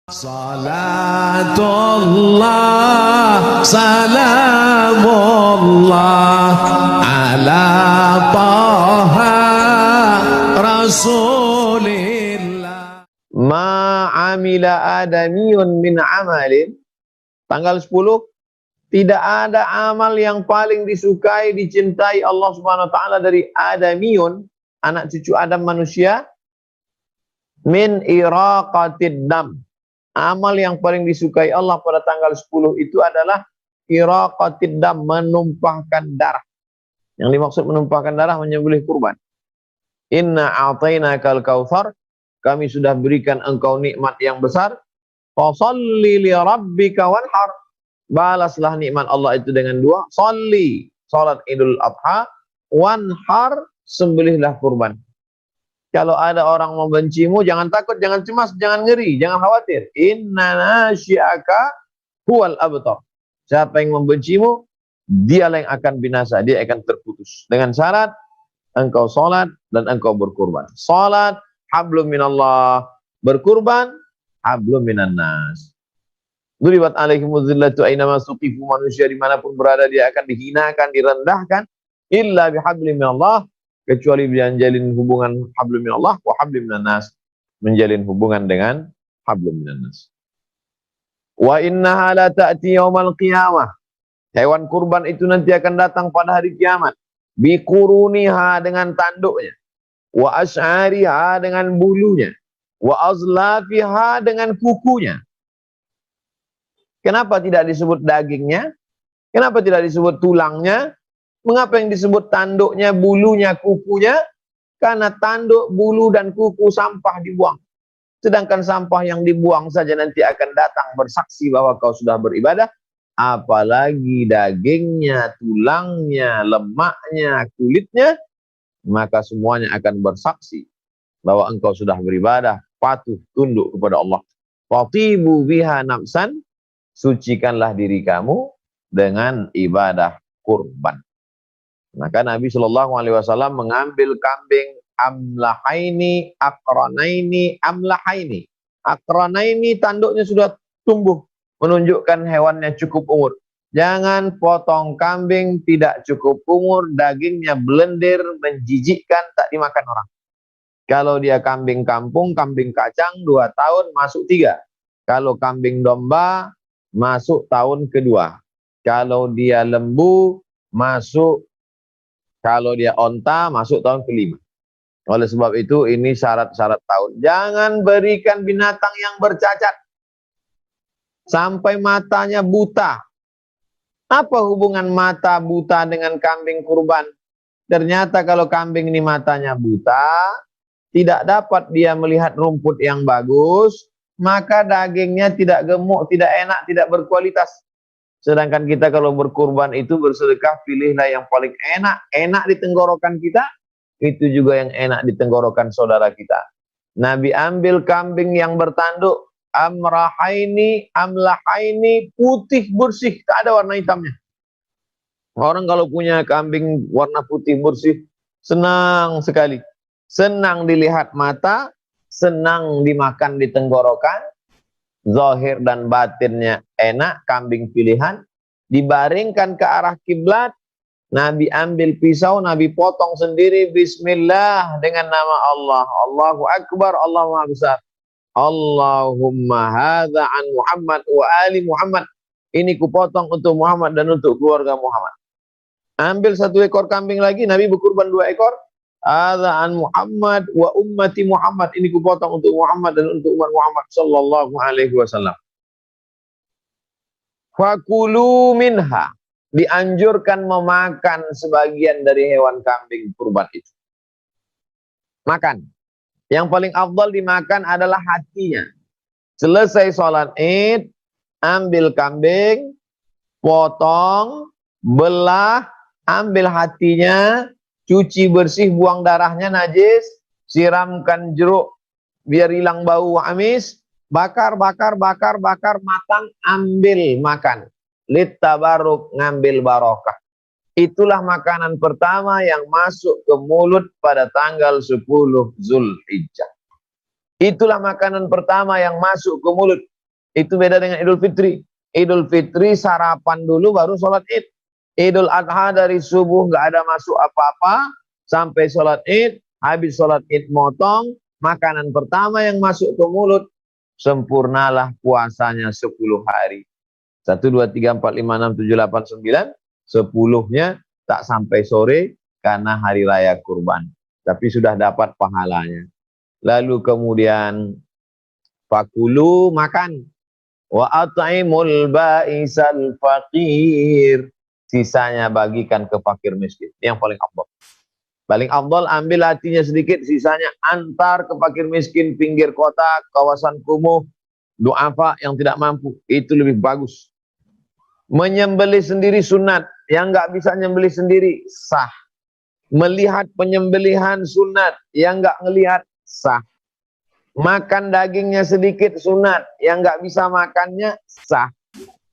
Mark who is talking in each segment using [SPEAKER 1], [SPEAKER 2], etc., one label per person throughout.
[SPEAKER 1] Salatullah, salamullah ala taha rasulillah.
[SPEAKER 2] Ma'amila adamiyun min amalin. Tanggal 10, tidak ada amal yang paling disukai, dicintai Allah Subhanahu wa taala dari adamiyun, anak cucu Adam manusia, min iraqatid dam. Amal yang paling disukai Allah pada tanggal 10 itu adalah iraqatid dam, menumpahkan darah. Yang dimaksud menumpahkan darah, menyembelih kurban. Inna a'tainakal kautsar, kami sudah berikan engkau nikmat yang besar. Fasholli li rabbika wanhar, balaslah nikmat Allah itu dengan dua. Sholli, salat Idul Adha, wanhar, sembelihlah kurban. Kalau ada orang membencimu, jangan takut, jangan cemas, jangan ngeri, jangan khawatir. Inna nasyi'aka huwal abtar. Siapa yang membencimu, dialah yang akan binasa, dia akan terputus. Dengan syarat engkau salat dan engkau berkurban. Salat hablum minallah, berkurban hablum minan nas. Duribat alaihimuz zillatu aina suqifu, manusia dimanapun berada dia akan dihinakan, direndahkan, illa bihablum minallah, kecuali menjalin hubungan hablum minallah wa hablum minan nas, menjalin hubungan dengan hablum minan nas. Wa innaha la ta'ti yaumal qiyamah, hewan kurban itu nanti akan datang pada hari kiamat. Biquruniha, dengan tanduknya, wa asy'ariha, dengan bulunya, wa azlafiha, dengan kukunya. Kenapa tidak disebut dagingnya? Kenapa tidak disebut tulangnya? Mengapa yang disebut tanduknya, bulunya, kukunya? Karena tanduk, bulu, dan kuku sampah dibuang. Sedangkan sampah yang dibuang saja nanti akan datang bersaksi bahwa kau sudah beribadah. Apalagi dagingnya, tulangnya, lemaknya, kulitnya, maka semuanya akan bersaksi bahwa engkau sudah beribadah, patuh, tunduk kepada Allah. Fatibu biha nafsan, sucikanlah diri kamu dengan ibadah kurban. Maka Nabi Shallallahu Alaihi Wasallam mengambil kambing amlahaini, akranaini, amlahaini. Akranaini, tanduknya sudah tumbuh, menunjukkan hewannya cukup umur. Jangan potong kambing tidak cukup umur, dagingnya blender, menjijikkan, tak dimakan orang. Kalau dia kambing kampung, kambing kacang, 2 tahun masuk 3. Kalau kambing domba, masuk tahun kedua. Kalau dia lembu, masuk. Kalau dia onta, masuk tahun kelima. Oleh sebab itu, ini syarat-syarat tahun. Jangan berikan binatang yang bercacat sampai matanya buta. Apa hubungan mata buta dengan kambing kurban? Ternyata kalau kambing ini matanya buta, tidak dapat dia melihat rumput yang bagus, maka dagingnya tidak gemuk, tidak enak, tidak berkualitas. Sedangkan kita kalau berkurban itu bersedekah, pilihlah yang paling enak. Enak di tenggorokan kita, itu juga yang enak di tenggorokan saudara kita. Nabi ambil kambing yang bertanduk, amrahaini, amlahaini, putih bersih, tak ada warna hitamnya. Orang kalau punya kambing warna putih bersih, senang sekali. Senang dilihat mata, senang dimakan di tenggorokan. Zahir dan batinnya enak, kambing pilihan. Dibaringkan ke arah kiblat, Nabi ambil pisau, Nabi potong sendiri, bismillah, dengan nama Allah. Allahu Akbar, Allah Maha Besar. Allahumma hadza an Muhammad wa ali Muhammad. Ini kupotong untuk Muhammad dan untuk keluarga Muhammad. Ambil 1 ekor kambing lagi, Nabi berkurban 2 ekor. Hadza an Muhammad wa ummati Muhammad. Ini kupotong untuk Muhammad dan untuk umat Muhammad sallallahu alaihi wasallam. Fakulu minha, dianjurkan memakan sebagian dari hewan kambing kurban itu. Makan. Yang paling afdal dimakan adalah hatinya. Selesai sholat Id, ambil kambing, potong, belah, ambil hatinya, cuci bersih, buang darahnya najis, siramkan jeruk biar hilang bau amis, bakar, matang, ambil makan. Lit tabaruk, ngambil barokah. Itulah makanan pertama yang masuk ke mulut pada tanggal 10 Zulhijjah. Itulah makanan pertama yang masuk ke mulut Itu beda dengan Idul Fitri. Idul Fitri sarapan dulu baru sholat id. Idul Adha dari subuh nggak ada masuk apa-apa sampai sholat id. Habis sholat id motong, makanan pertama yang masuk ke mulut, sempurnalah puasanya 10 hari. 1, 2, 3, 4, 5, 6, 7, 8, 9. 10-nya tak sampai sore karena hari raya kurban. Tapi sudah dapat pahalanya. Lalu kemudian fakulu, makan. Wa at'imul ba'isal faqir. Sisanya bagikan ke fakir miskin. Yang paling afdal. Paling afdal ambil hatinya sedikit, sisanya antar ke fakir miskin pinggir kota, kawasan kumuh, duafa yang tidak mampu. Itu lebih bagus. Menyembelih sendiri sunat. Yang nggak bisa nyembelih sendiri sah. Melihat penyembelihan sunat. Yang nggak ngelihat sah. Makan dagingnya sedikit sunat, yang nggak bisa makannya sah.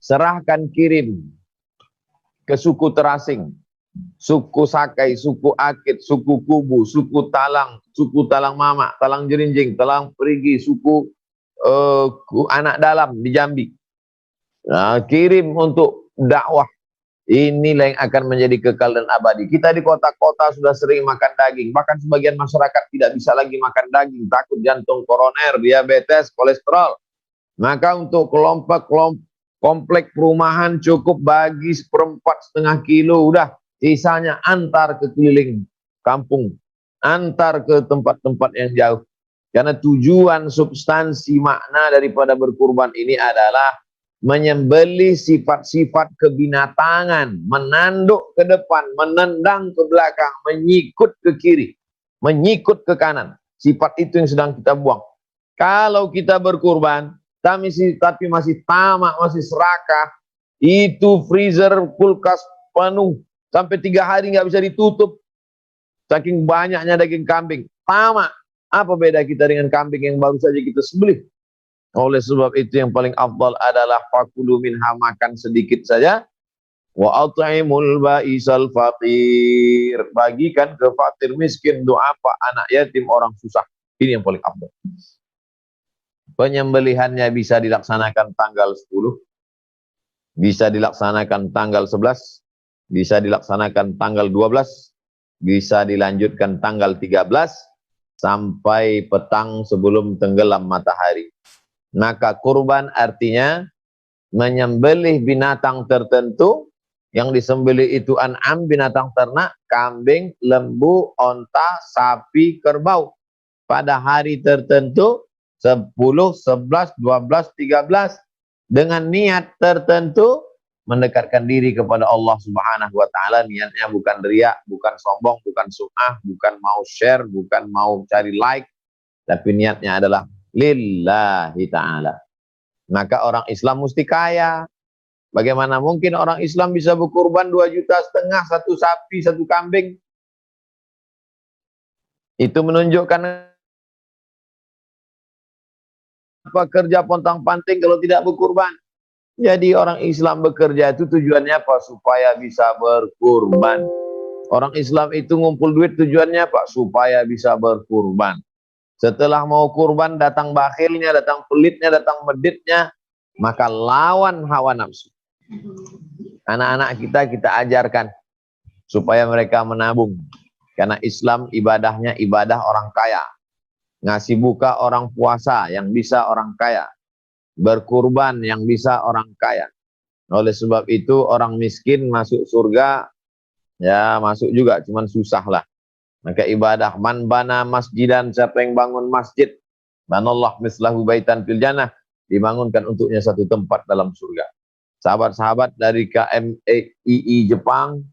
[SPEAKER 2] Serahkan, kirim ke suku terasing, suku Sakai, suku Akit, suku Kubu, suku Talang Mama, Talang Jerinjing, Talang Perigi, suku anak dalam di Jambi. Nah, kirim untuk dakwah. Inilah yang akan menjadi kekal dan abadi. Kita di kota-kota sudah sering makan daging. Bahkan sebagian masyarakat tidak bisa lagi makan daging. Takut jantung koroner, diabetes, kolesterol. Maka untuk komplek perumahan cukup bagi 1/4 kilo. Udah, sisanya antar ke keliling kampung. Antar ke tempat-tempat yang jauh. Karena tujuan substansi makna daripada berkurban ini adalah menyembelih sifat-sifat kebinatangan, menanduk ke depan, menendang ke belakang, menyikut ke kiri, menyikut ke kanan. Sifat itu yang sedang kita buang. Kalau kita berkurban, tapi masih tamak, masih serakah, itu freezer, kulkas penuh, sampai 3 hari nggak bisa ditutup, saking banyaknya daging kambing. Tamak. Apa beda kita dengan kambing yang baru saja kita sembelih? Oleh sebab itu yang paling afdal adalah fakulu minha, makan sedikit saja. Wa at'imul ba'isal faqir, bagikan ke fakir miskin, duafa, anak yatim, orang susah. Ini yang paling afdal. Penyembelihannya bisa dilaksanakan tanggal 10, bisa dilaksanakan tanggal 11, bisa dilaksanakan tanggal 12, bisa dilanjutkan tanggal 13 sampai petang sebelum tenggelam matahari. Maka kurban artinya menyembelih binatang tertentu. Yang disembelih itu an'am, binatang ternak, kambing, lembu, onta, sapi, kerbau. Pada hari tertentu 10, 11, 12, 13 dengan niat tertentu mendekatkan diri kepada Allah Subhanahu wa taala. Niatnya bukan riya, bukan sombong, bukan sum'ah, bukan mau share, bukan mau cari like, tapi niatnya adalah lillahi ta'ala. Maka orang Islam mesti kaya. Bagaimana mungkin orang Islam bisa berkurban 2,5 juta, 1 sapi, 1 kambing? Itu menunjukkan apa kerja pontang-panting kalau tidak berkurban. Jadi orang Islam bekerja itu tujuannya apa? Supaya bisa berkurban. Orang Islam itu ngumpul duit tujuannya apa? Supaya bisa berkurban. Setelah mau kurban, datang bakhilnya, datang pelitnya, datang meditnya, maka lawan hawa nafsu. Anak-anak kita ajarkan supaya mereka menabung. Karena Islam ibadahnya ibadah orang kaya. Ngasih buka orang puasa yang bisa orang kaya. Berkurban yang bisa orang kaya. Oleh sebab itu orang miskin masuk surga, ya masuk juga, cuman susah lah. Maka ibadah, man bana masjidan, siapa yang bangun masjid, banallah mislahu baitan fil jannah, dibangunkan untuknya satu tempat dalam surga. Sahabat-sahabat dari KMII Jepang,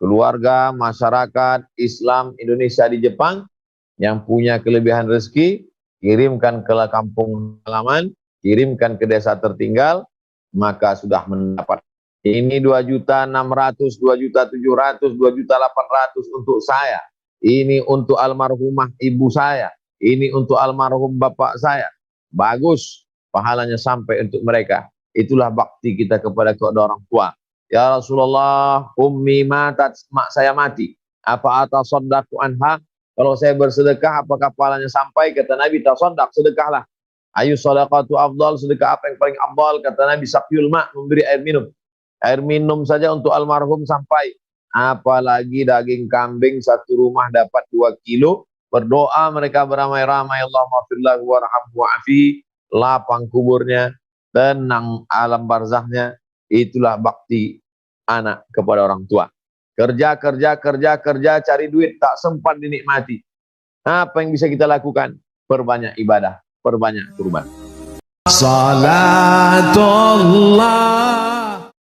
[SPEAKER 2] keluarga, masyarakat Islam Indonesia di Jepang yang punya kelebihan rezeki, kirimkan ke kampung halaman, kirimkan ke desa tertinggal, maka sudah mendapat. Ini 2.600.000, 2.700.000, 2.800.000 untuk saya. Ini untuk almarhumah ibu saya. Ini untuk almarhum bapak saya. Bagus, pahalanya sampai untuk mereka. Itulah bakti kita kepada kedua orang tua. Ya Rasulullah, ummi matat, mak saya mati. Apa atasaddaqu anha? Kalau saya bersedekah, apakah pahalanya sampai? Kata Nabi, tasaddaq, sedekahlah. Ayu sadaqatu afdal, sedekah apa yang paling afdal? Kata Nabi, sakyul ma, memberi air minum. Air minum saja untuk almarhum sampai. Apalagi daging kambing satu rumah dapat 2 kilo. Berdoa mereka beramai-ramai, Allahumma firlahu warhamhu wa'afi, lapang kuburnya, tenang alam barzahnya. Itulah bakti anak kepada orang tua. Kerja, kerja, kerja, kerja, cari duit, tak sempat dinikmati. Apa yang bisa kita lakukan? Perbanyak ibadah, perbanyak kurban.
[SPEAKER 1] Salatullah